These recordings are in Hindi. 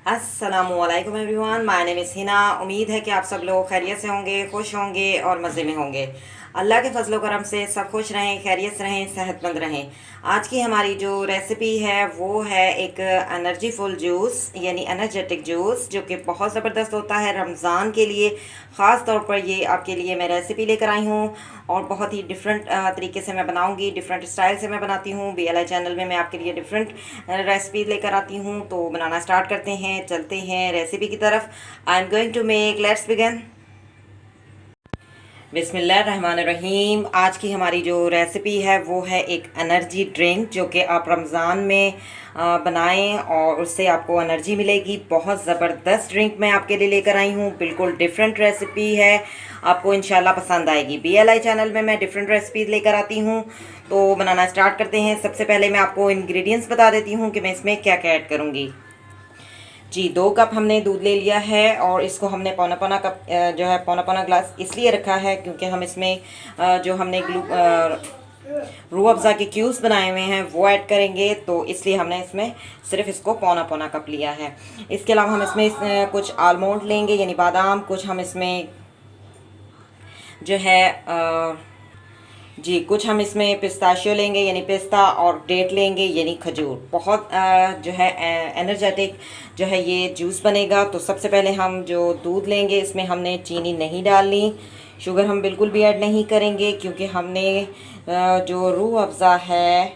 अस्सलामुअलैकुम everyone, my name is Hina. उम्मीद है कि आप सब लोग खैरियत से होंगे, खुश होंगे और मज़े में होंगे। अल्लाह के फजल करम से सब खुश रहें, खैरियत से रहें, सेहतमंद रहें। आज की हमारी जो रेसिपी है वो है एक एनर्जीफुल जूस यानी एनर्जेटिक जूस, जो कि बहुत ज़बरदस्त होता है रमज़ान के लिए। ख़ास तौर पर ये आपके लिए मैं रेसिपी लेकर आई हूँ और बहुत ही डिफरेंट तरीके से मैं बनाऊँगी, डिफरेंट स्टाइल से मैं बनाती हूँ। BLI चैनल में मैं आपके लिए डिफरेंट रेसिपी लेकर आती हूँ। तो बनाना स्टार्ट करते हैं, चलते हैं रेसिपी की तरफ। I am going to make, let's begin. बिस्मिल्लाहिर्रहमानिर्रहीम। आज की हमारी जो रेसिपी है वो है एक एनर्जी ड्रिंक, जो कि आप रमज़ान में बनाएं और उससे आपको एनर्जी मिलेगी। बहुत ज़बरदस्त ड्रिंक मैं आपके लिए लेकर आई हूँ, बिल्कुल डिफरेंट रेसिपी है, आपको इंशाल्लाह पसंद आएगी। BLI चैनल में मैं डिफरेंट रेसिपीज़ लेकर आती हूँ। तो बनाना स्टार्ट करते हैं। सबसे पहले मैं आपको इंग्रेडिएंट्स बता देती हूँ कि मैं इसमें क्या क्या ऐड करूँगी। जी, 2 कप हमने दूध ले लिया है और इसको हमने पौना पौना कप जो है पौना पौना ग्लास इसलिए रखा है क्योंकि हम इसमें जो हमने रूह अफ़ज़ा के क्यूब्स बनाए हुए हैं वो ऐड करेंगे, तो इसलिए हमने इसमें सिर्फ इसको पौना पौना कप लिया है। इसके अलावा हम इसमें कुछ आलमंड लेंगे यानी बादाम, कुछ हम इसमें जो है जी कुछ हम इसमें पिस्ताशियो लेंगे यानी पिस्ता, और डेट लेंगे यानी खजूर। बहुत जो है एनर्जेटिक जो है ये जूस बनेगा। तो सबसे पहले हम जो दूध लेंगे इसमें हमने चीनी नहीं डालनी, शुगर हम बिल्कुल भी ऐड नहीं करेंगे क्योंकि हमने जो रूह अफ़ज़ा है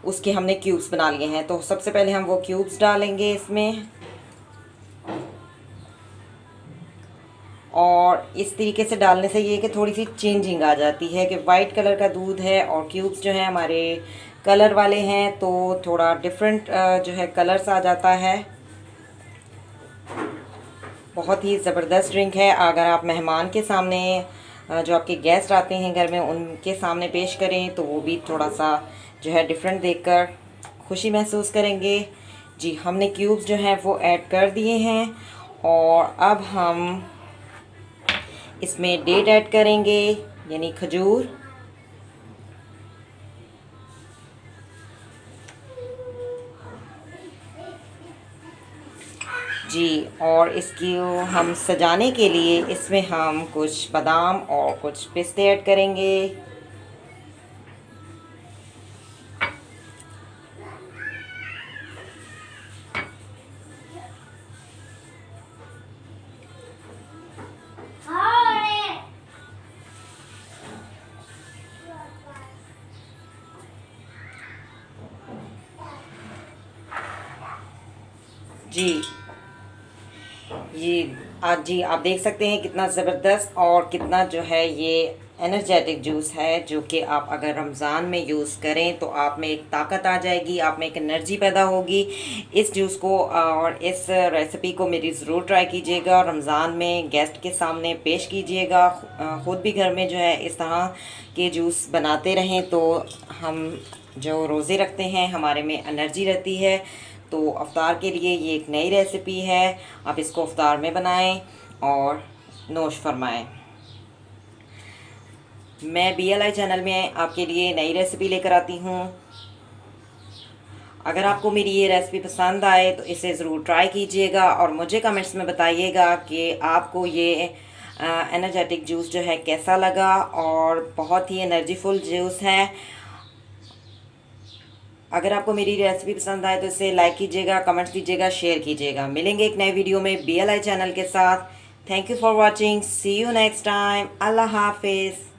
उसके हमने क्यूब्स बना लिए हैं। तो सबसे पहले हम वो क्यूब्स डालेंगे इसमें, और इस तरीके से डालने से ये कि थोड़ी सी चेंजिंग आ जाती है कि वाइट कलर का दूध है और क्यूब्स जो हैं हमारे कलर वाले हैं, तो थोड़ा डिफरेंट जो है कलर्स आ जाता है। बहुत ही ज़बरदस्त ड्रिंक है। अगर आप मेहमान के सामने जो आपके गेस्ट आते हैं घर में उनके सामने पेश करें तो वो भी थोड़ा सा जो है डिफरेंट देखकर खुशी महसूस करेंगे। जी, हमने क्यूब्स जो हैं वो ऐड कर दिए हैं और अब हम इसमें डेट ऐड करेंगे यानी खजूर। जी, और इसकी हम सजाने के लिए इसमें हम कुछ बादाम और कुछ पिस्ते ऐड करेंगे। जी, ये आज जी आप देख सकते हैं कितना ज़बरदस्त और कितना जो है ये एनर्जेटिक जूस है, जो कि आप अगर रमज़ान में यूज़ करें तो आप में एक ताकत आ जाएगी, आप में एक एनर्जी पैदा होगी। इस जूस को और इस रेसिपी को मेरी ज़रूर ट्राई कीजिएगा, रमज़ान में गेस्ट के सामने पेश कीजिएगा। ख़ुद भी घर में जो है इस तरह के जूस बनाते रहें तो हम जो रोज़े रखते हैं हमारे में एनर्जी रहती है। तो अफ्तार के लिए ये एक नई रेसिपी है, आप इसको अफ्तार में बनाएं और नोश फरमाएं। मैं BLI चैनल में आपके लिए नई रेसिपी लेकर आती हूँ। अगर आपको मेरी ये रेसिपी पसंद आए तो इसे ज़रूर ट्राई कीजिएगा और मुझे कमेंट्स में बताइएगा कि आपको ये एनर्जेटिक जूस जो है कैसा लगा। और बहुत ही एनर्जीफुल जूस है। अगर आपको मेरी रेसिपी पसंद आए तो इसे लाइक कीजिएगा, कमेंट्स कीजिएगा, शेयर कीजिएगा। मिलेंगे एक नए वीडियो में BLI चैनल के साथ। Thank you for watching, see you next time. अल्लाह हाफिज़।